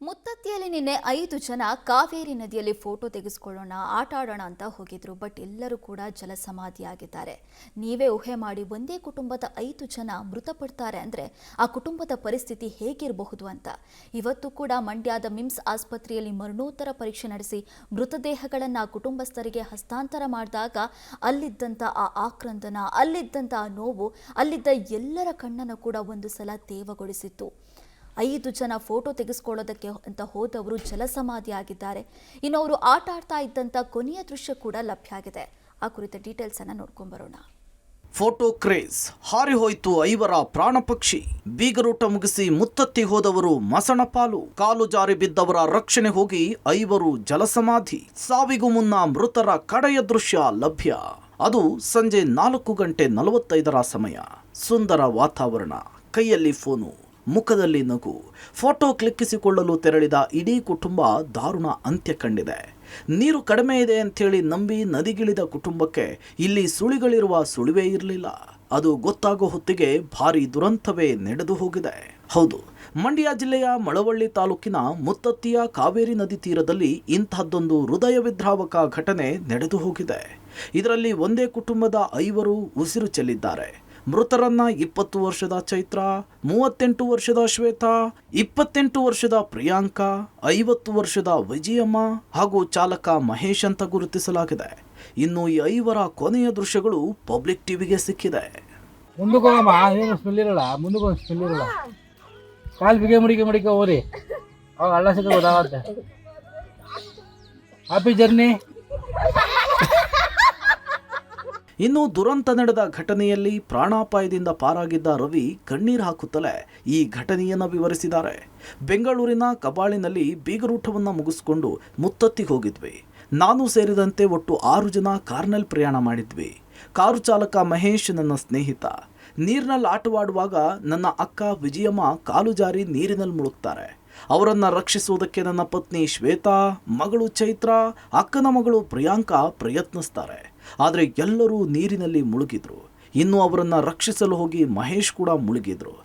ಮುತ್ತತ್ತಿಯಲ್ಲಿ ನಿನ್ನೆ 5 ಜನ ಕಾವೇರಿ ನದಿಯಲ್ಲಿ ಫೋಟೋ ತೆಗೆಸಿಕೊಳ್ಳೋಣ ಆಟ ಆಡೋಣ ಅಂತ ಹೋಗಿದ್ರು. ಬಟ್ ಎಲ್ಲರೂ ಕೂಡ ಜಲಸಮಾಧಿಯಾಗಿದ್ದಾರೆ. ನೀವೇ ಊಹೆ ಮಾಡಿ, ಒಂದೇ ಕುಟುಂಬದ 5 ಜನ ಮೃತಪಡ್ತಾರೆ ಅಂದ್ರೆ ಆ ಕುಟುಂಬದ ಪರಿಸ್ಥಿತಿ ಹೇಗಿರಬಹುದು ಅಂತ. ಇವತ್ತು ಕೂಡ ಮಂಡ್ಯದ ಮಿಮ್ಸ್ ಆಸ್ಪತ್ರೆಯಲ್ಲಿ ಮರಣೋತ್ತರ ಪರೀಕ್ಷೆ ನಡೆಸಿ ಮೃತದೇಹಗಳನ್ನು ಕುಟುಂಬಸ್ಥರಿಗೆ ಹಸ್ತಾಂತರ ಮಾಡಿದಾಗ ಅಲ್ಲಿದ್ದಂಥ ಆ ಆಕ್ರಂದನ, ಅಲ್ಲಿದ್ದಂಥ ಆ ನೋವು, ಅಲ್ಲಿದ್ದ ಎಲ್ಲರ ಕಣ್ಣನ್ನು ಕೂಡ ಒಂದು ಸಲ ತೇವಗೊಳಿಸಿತ್ತು. 5 ಜನ ಫೋಟೋ ತೆಗೆಸ್ಕೊಳ್ಳೋದಕ್ಕೆ ಅಂತ ಹೋದವರು ಜಲಸಮಾಧಿ ಆಗಿದ್ದಾರೆ. ಇನ್ನು ಅವರು ಆಟ ಆಡ್ತಾ ಇದ್ದಂಥ ಕೊನೆಯ ದೃಶ್ಯ ಕೂಡ ಲಭ್ಯ ಆಗಿದೆ. ಆ ಕುರಿತ ಡೀಟೇಲ್ಸ್ ಅನ್ನ ನೋಡ್ಕೊಂಡ್ಬರೋಣ. ಫೋಟೋ ಕ್ರೇಜ್ ಹಾರಿ ಹೋಯಿತು 5 ಪ್ರಾಣ ಪಕ್ಷಿ. ಬೀಗರೂಟ ಮುಗಿಸಿ ಮುತ್ತತ್ತಿ ಹೋದವರು ಮಸಣ ಪಾಲು. ಕಾಲು ಜಾರಿ ಬಿದ್ದವರ ರಕ್ಷಣೆ ಹೋಗಿ 5 ಜಲಸಮಾಧಿ. ಸಾವಿಗೂ ಮುನ್ನ ಮೃತರ ಕಡೆಯ ದೃಶ್ಯ ಲಭ್ಯ. ಅದು ಸಂಜೆ 4:45 ಸಮಯ. ಸುಂದರ ವಾತಾವರಣ, ಕೈಯಲ್ಲಿ ಫೋನು, ಮುಖದಲ್ಲಿ ನಗು. ಫೋಟೋ ಕ್ಲಿಕ್ಕಿಸಿಕೊಳ್ಳಲು ತೆರಳಿದ ಇಡೀ ಕುಟುಂಬ ದಾರುಣ ಅಂತ್ಯ ಕಂಡಿದೆ. ನೀರು ಕಡಿಮೆ ಇದೆ ಅಂಥೇಳಿ ನಂಬಿ ನದಿಗಿಳಿದ ಕುಟುಂಬಕ್ಕೆ ಇಲ್ಲಿ ಸುಳಿಗಳಿರುವ ಸುಳಿವೇ ಇರಲಿಲ್ಲ. ಅದು ಗೊತ್ತಾಗೋ ಹೊತ್ತಿಗೆ ಭಾರಿ ದುರಂತವೇ ನಡೆದು ಹೋಗಿದೆ. ಹೌದು, ಮಂಡ್ಯ ಜಿಲ್ಲೆಯ ಮಳವಳ್ಳಿ ತಾಲೂಕಿನ ಮುತ್ತತ್ತಿಯ ಕಾವೇರಿ ನದಿ ತೀರದಲ್ಲಿ ಇಂತಹದ್ದೊಂದು ಹೃದಯ ವಿದ್ರಾವಕ ಘಟನೆ ನಡೆದು ಹೋಗಿದೆ. ಇದರಲ್ಲಿ ಒಂದೇ ಕುಟುಂಬದ 5 ಉಸಿರು ಚೆಲ್ಲಿದ್ದಾರೆ. ಮೃತರನ್ನ 20 ವರ್ಷದ ಚೈತ್ರ, 38 ವರ್ಷದ ಶ್ವೇತಾ, 28 ವರ್ಷದ ಪ್ರಿಯಾಂಕಾ, 50 ವರ್ಷದ ವಿಜಯಮ್ಮ ಹಾಗೂ ಚಾಲಕ ಮಹೇಶ್ ಅಂತ ಗುರುತಿಸಲಾಗಿದೆ. ಇನ್ನು ಈ 5 ಕೊನೆಯ ದೃಶ್ಯಗಳು ಪಬ್ಲಿಕ್ ಟಿವಿಗೆ ಸಿಕ್ಕಿದೆ. ಇನ್ನು ದುರಂತ ನಡೆದ ಘಟನೆಯಲ್ಲಿ ಪ್ರಾಣಾಪಾಯದಿಂದ ಪಾರಾಗಿದ್ದ ರವಿ ಕಣ್ಣೀರು ಹಾಕುತ್ತಲೇ ಈ ಘಟನೆಯನ್ನು ವಿವರಿಸಿದ್ದಾರೆ. ಬೆಂಗಳೂರಿನ ಕಬಾಳಿನಲ್ಲಿ ಬೀಗರೂಟವನ್ನು ಮುಗಿಸ್ಕೊಂಡು ಮುತ್ತತ್ತಿಗೆ ಹೋಗಿದ್ವಿ. ನಾನು ಸೇರಿದಂತೆ ಒಟ್ಟು 6 ಜನ ಕಾರ್ನಲ್ಲಿ ಪ್ರಯಾಣ ಮಾಡಿದ್ವಿ. ಕಾರು ಚಾಲಕ ಮಹೇಶ್ ನನ್ನ ಸ್ನೇಹಿತ. ನೀರಿನಲ್ಲಿ ಆಟವಾಡುವಾಗ ನನ್ನ ಅಕ್ಕ ವಿಜಯಮ್ಮ ಕಾಲು ಜಾರಿ ನೀರಿನಲ್ಲಿ ಮುಳುಗ್ತಾರೆ. ಅವರನ್ನು ರಕ್ಷಿಸುವುದಕ್ಕೆ ನನ್ನ ಪತ್ನಿ ಶ್ವೇತಾ, ಮಗಳು ಚೈತ್ರ, ಅಕ್ಕನ ಮಗಳು ಪ್ರಿಯಾಂಕಾ ಪ್ರಯತ್ನಿಸ್ತಾರೆ. ಆದರೆ ಎಲ್ಲರೂ ನೀರಿನಲ್ಲಿ ಮುಳುಗಿದ್ರು. ಇನ್ನು ಅವರನ್ನು ರಕ್ಷಿಸಲು ಹೋಗಿ ಮಹೇಶ್ ಕೂಡ ಮುಳುಗಿದ್ರು.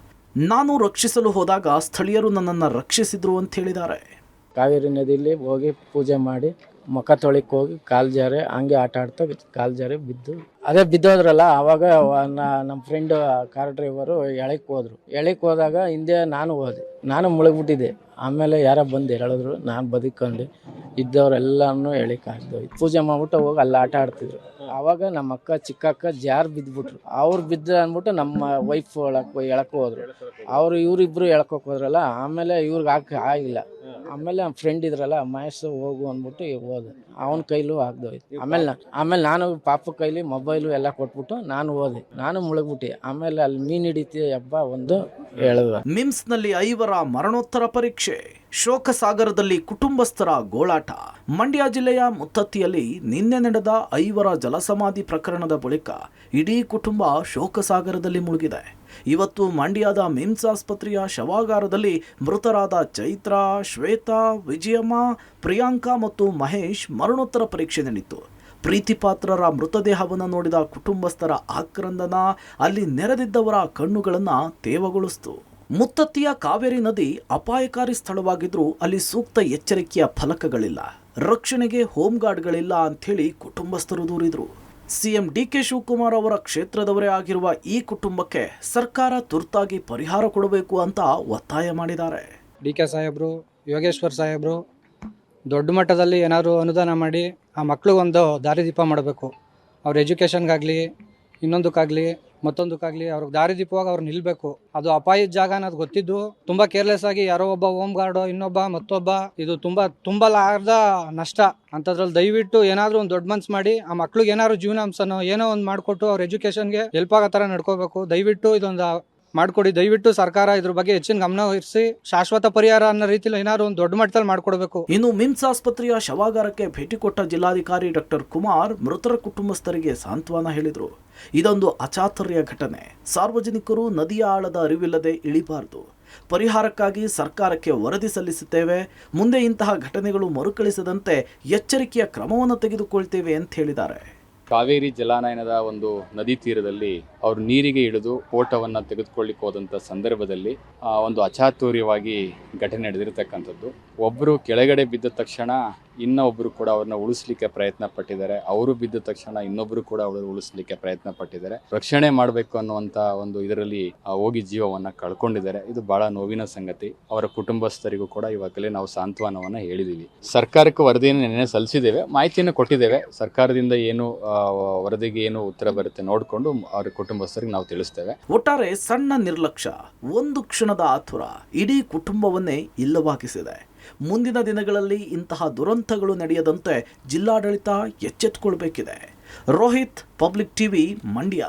ನಾನು ರಕ್ಷಿಸಲು ಹೋದಾಗ ಸ್ಥಳೀಯರು ನನ್ನನ್ನು ರಕ್ಷಿಸಿದ್ರು ಅಂತ ಹೇಳಿದ್ದಾರೆ. ಕಾವೇರಿ ನದಿಯಲ್ಲಿ ಹೋಗಿ ಪೂಜೆ ಮಾಡಿ ಮುಖ ತೊಳಿಕ್ ಹೋಗಿ ಕಾಲು ಜಾರಿ ಹಂಗೆ ಆಟ ಆಡ್ತಾ ಕಾಲು ಜಾರಿ ಬಿದ್ದು ಅದೇ ಬಿದ್ದೋದ್ರಲ್ಲ. ಆವಾಗ ನಮ್ಮ ಫ್ರೆಂಡ್ ಕಾರ್ ಡ್ರೈವರು ಎಳಕ್ಕೆ ಹೋದಾಗ ಹಿಂದೆ ನಾನು ಮುಳುಗ್ಬಿಟ್ಟಿದ್ದೆ. ಆಮೇಲೆ ಯಾರೋ ಬಂದು ಹೇಳಿದ್ರು, ನಾನು ಬದುಕೊಂಡು ಇದ್ದವರೆಲ್ಲನೂ ಎಳಿಕ್ ಹಾಕ್ದೋಯ್ತು. ಪೂಜೆ ಮಾಡ್ಬಿಟ್ಟು ಹೋಗಿ ಅಲ್ಲಿ ಆಟ ಆಡ್ತಿದ್ರು. ಆವಾಗ ನಮ್ಮ ಅಕ್ಕ ಚಿಕ್ಕ ಅಕ್ಕ ಜಾರ್ ಬಿದ್ದುಬಿಟ್ರು. ಅವ್ರು ಬಿದ್ದು ಅಂದ್ಬಿಟ್ಟು ನಮ್ಮ ವೈಫ್ ಎಳಕ್ಕೆ ಹೋದ್ರು. ಇವರಿಬ್ರು ಎಳ್ಕೋಕ್ ಹೋದ್ರಲ್ಲ. ಆಮೇಲೆ ಇವ್ರಿಗೆ ಆಗಿಲ್ಲ. ಆಮೇಲೆ ನಮ್ಮ ಫ್ರೆಂಡ್ ಇದ್ರಲ್ಲ ಮಹೇಶ್ ಹೋಗು ಅಂದ್ಬಿಟ್ಟು ಹೋದೆ. ಅವನ ಕೈಲೂ ಆಗ್ದೋಯ್ತು. ಆಮೇಲೆ ನಾನು ಪಾಪ ಕೈಲಿ ಮೊಬೈಲು ಎಲ್ಲ ಕೊಟ್ಬಿಟ್ಟು ನಾನು ಮುಳುಗ್ಬಿಟ್ಟೆ. ಆಮೇಲೆ ಅಲ್ಲಿ ಮೀನು ಹಿಡಿತಿ ಹಬ್ಬ ಒಂದು ಹೇಳಿದ್ರು. ಮಿಮ್ಸ್ನಲ್ಲಿ 5 ಮರಣೋತ್ತರ ಪರೀಕ್ಷೆ. ಶೋಕ ಸಾಗರದಲ್ಲಿ ಕುಟುಂಬಸ್ಥರ ಗೋಳಾಟ. ಮಂಡ್ಯ ಜಿಲ್ಲೆಯ ಮುತ್ತತ್ತಿಯಲ್ಲಿ ನಿನ್ನೆ ನಡೆದ 5 ಜಲಸಮಾಧಿ ಪ್ರಕರಣದ ಬಳಿಕ ಇಡೀ ಕುಟುಂಬ ಶೋಕ ಸಾಗರದಲ್ಲಿ ಮುಳುಗಿದೆ. ಇವತ್ತು ಮಂಡ್ಯದ ಮಿಮ್ಸ್ ಆಸ್ಪತ್ರೆಯ ಶವಾಗಾರದಲ್ಲಿ ಮೃತರಾದ ಚೈತ್ರ, ಶ್ವೇತಾ, ವಿಜಯಮ್ಮ, ಪ್ರಿಯಾಂಕಾ ಮತ್ತು ಮಹೇಶ್ ಮರಣೋತ್ತರ ಪರೀಕ್ಷೆ ನಡೆಯಿತು. ಪ್ರೀತಿಪಾತ್ರರ ಮೃತದೇಹವನ್ನು ನೋಡಿದ ಕುಟುಂಬಸ್ಥರ ಆಕ್ರಂದನ ಅಲ್ಲಿ ನೆರೆದಿದ್ದವರ ಕಣ್ಣುಗಳನ್ನು ತೇವಗೊಳಿಸಿತು. ಮುತ್ತತ್ತಿಯ ಕಾವೇರಿ ನದಿ ಅಪಾಯಕಾರಿ ಸ್ಥಳವಾಗಿದ್ರೂ ಅಲ್ಲಿ ಸೂಕ್ತ ಎಚ್ಚರಿಕೆಯ ಫಲಕಗಳಿಲ್ಲ, ರಕ್ಷಣೆಗೆ ಹೋಮ್ ಗಾರ್ಡ್ಗಳಿಲ್ಲ ಅಂಥೇಳಿ ಕುಟುಂಬಸ್ಥರು ದೂರಿದ್ರು. ಸಿಎಂ ಡಿಕೆ ಶಿವಕುಮಾರ್ ಅವರ ಕ್ಷೇತ್ರದವರೇ ಆಗಿರುವ ಈ ಕುಟುಂಬಕ್ಕೆ ಸರ್ಕಾರ ತುರ್ತಾಗಿ ಪರಿಹಾರ ಕೊಡಬೇಕು ಅಂತ ಒತ್ತಾಯ ಮಾಡಿದ್ದಾರೆ. ಡಿಕೆ ಸಾಹೇಬರು, ಯೋಗೇಶ್ವರ್ ಸಾಹೇಬರು ದೊಡ್ಡ ಮಟ್ಟದಲ್ಲಿ ಏನಾದರೂ ಅನುದಾನ ಮಾಡಿ ಆ ಮಕ್ಳಿಗೊಂದು ದಾರಿದೀಪ ಮಾಡಬೇಕು. ಅವ್ರ ಎಜುಕೇಷನ್ಗಾಗಲಿ, ಇನ್ನೊಂದಕ್ಕಾಗಲಿ, ಮತ್ತೊಂದಕ್ಕಾಗಲಿ ಅವ್ರಿಗೆ ದಾರಿದೀಪವಾಗಿ ಅವ್ರು ನಿಲ್ಲಬೇಕು. ಅದು ಅಪಾಯದ ಜಾಗ ಅನ್ನೋದು ಗೊತ್ತಿದ್ದು ತುಂಬ ಕೇರ್ಲೆಸ್ ಆಗಿ ಯಾರೋ ಒಬ್ಬ ಹೋಮ್ ಗಾರ್ಡು, ಇನ್ನೊಬ್ಬ ಮತ್ತೊಬ್ಬ, ಇದು ತುಂಬಲಾರದ ನಷ್ಟ ಅಂಥದ್ರಲ್ಲಿ ದಯವಿಟ್ಟು ಏನಾದರೂ ಒಂದು ದೊಡ್ಡ ಮನ್ಸು ಮಾಡಿ ಆ ಮಕ್ಳಿಗೆ ಏನಾದ್ರು ಜೀವನಾಂಶನೋ ಏನೋ ಒಂದು ಮಾಡಿಕೊಟ್ಟು ಅವ್ರ ಎಜುಕೇಷನ್ಗೆ ಹೆಲ್ಪ್ ಆಗೋ ಥರ ನಡ್ಕೋಬೇಕು. ದಯವಿಟ್ಟು ಇದೊಂದು ಮಾಡಿಕೊಡಿ. ದಯವಿಟ್ಟು ಸರ್ಕಾರ ಇದ್ರ ಬಗ್ಗೆ ಹೆಚ್ಚಿನ ಗಮನ ವಹಿಸಿ ಶಾಶ್ವತ ಪರಿಹಾರ ಅನ್ನೋ ರೀತಿಯಲ್ಲಿ ಏನಾದ್ರು ಒಂದು ದೊಡ್ಡ ಮಟ್ಟದಲ್ಲಿ ಮಾಡಿಕೊಡ್ಬೇಕು. ಇನ್ನು ಮಿಮ್ಸ್ ಆಸ್ಪತ್ರೆಯ ಶವಾಗಾರಕ್ಕೆ ಭೇಟಿ ಕೊಟ್ಟ ಜಿಲ್ಲಾಧಿಕಾರಿ ಡಾಕ್ಟರ್ ಕುಮಾರ್ ಮೃತರ ಕುಟುಂಬಸ್ಥರಿಗೆ ಸಾಂತ್ವನ ಹೇಳಿದರು. ಇದೊಂದು ಅಚಾತುರ್ಯ ಘಟನೆ. ಸಾರ್ವಜನಿಕರು ನದಿಯ ಆಳದ ಅರಿವಿಲ್ಲದೆ ಇಳಿಬಾರದು. ಪರಿಹಾರಕ್ಕಾಗಿ ಸರ್ಕಾರಕ್ಕೆ ವರದಿ ಸಲ್ಲಿಸುತ್ತೇವೆ. ಮುಂದೆ ಇಂತಹ ಘಟನೆಗಳು ಮರುಕಳಿಸದಂತೆ ಎಚ್ಚರಿಕೆಯ ಕ್ರಮವನ್ನು ತೆಗೆದುಕೊಳ್ತೇವೆ ಅಂತ ಹೇಳಿದ್ದಾರೆ. ಕಾವೇರಿ ಜಲಾನಯನದ ಒಂದು ನದಿ ತೀರದಲ್ಲಿ ಅವರು ನೀರಿಗೆ ಇಳಿದು ಫೋಟೋವನ್ನು ತೆಗೆದುಕೊಳ್ಳಿಕ್ಕೆ ಹೋದಂಥ ಸಂದರ್ಭದಲ್ಲಿ ಒಂದು ಅಚಾತುರ್ಯವಾಗಿ ಘಟನೆ ನಡೆದಿರತಕ್ಕಂಥದ್ದು. ಒಬ್ಬರು ಕೆಳಗಡೆ ಬಿದ್ದ ತಕ್ಷಣ ಇನ್ನೊಬ್ಬರು ಕೂಡ ಅವ್ರನ್ನ ಉಳಿಸ್ಲಿಕ್ಕೆ ಪ್ರಯತ್ನ ಪಟ್ಟಿದ್ದಾರೆ. ಅವರು ಬಿದ್ದ ತಕ್ಷಣ ಇನ್ನೊಬ್ಬರು ಕೂಡ ಅವರು ಉಳಿಸ್ಲಿಕ್ಕೆ ಪ್ರಯತ್ನ ಪಟ್ಟಿದ್ದಾರೆ. ರಕ್ಷಣೆ ಮಾಡಬೇಕು ಅನ್ನುವಂಥ ಒಂದು ಇದರಲ್ಲಿ ಹೋಗಿ ಜೀವವನ್ನು ಕಳ್ಕೊಂಡಿದ್ದಾರೆ. ಇದು ಬಹಳ ನೋವಿನ ಸಂಗತಿ. ಅವರ ಕುಟುಂಬಸ್ಥರಿಗೂ ಕೂಡ ಇವಾಗಲೇ ನಾವು ಸಾಂತ್ವನವನ್ನು ಹೇಳಿದ್ದೀವಿ. ಸರ್ಕಾರಕ್ಕೆ ವರದಿಯನ್ನು ನೆನ್ನೆ ಸಲ್ಲಿಸಿದ್ದೇವೆ, ಮಾಹಿತಿಯನ್ನು ಕೊಟ್ಟಿದ್ದೇವೆ. ಸರ್ಕಾರದಿಂದ ಏನು ವರದಿಗೆ ಏನು ಉತ್ತರ ಬರುತ್ತೆ ನೋಡಿಕೊಂಡು ಅವರ ಕುಟುಂಬಸ್ಥರಿಗೆ ನಾವು ತಿಳಿಸ್ತೇವೆ. ಒಟ್ಟಾರೆ ಸಣ್ಣ ನಿರ್ಲಕ್ಷ್ಯ, ಒಂದು ಕ್ಷಣದ ಆತುರ ಇಡೀ ಕುಟುಂಬವನ್ನೇ ಇಲ್ಲವಾಗಿಸಿದೆ. ಮುಂದಿನ ದಿನಗಳಲ್ಲಿ ಇಂತಹ ದುರಂತಗಳು ನಡೆಯದಂತೆ ಜಿಲ್ಲಾಡಳಿತ ಎಚ್ಚೆತ್ತುಕೊಳ್ಬೇಕಿದೆ. Rohit, public TV, Mandya.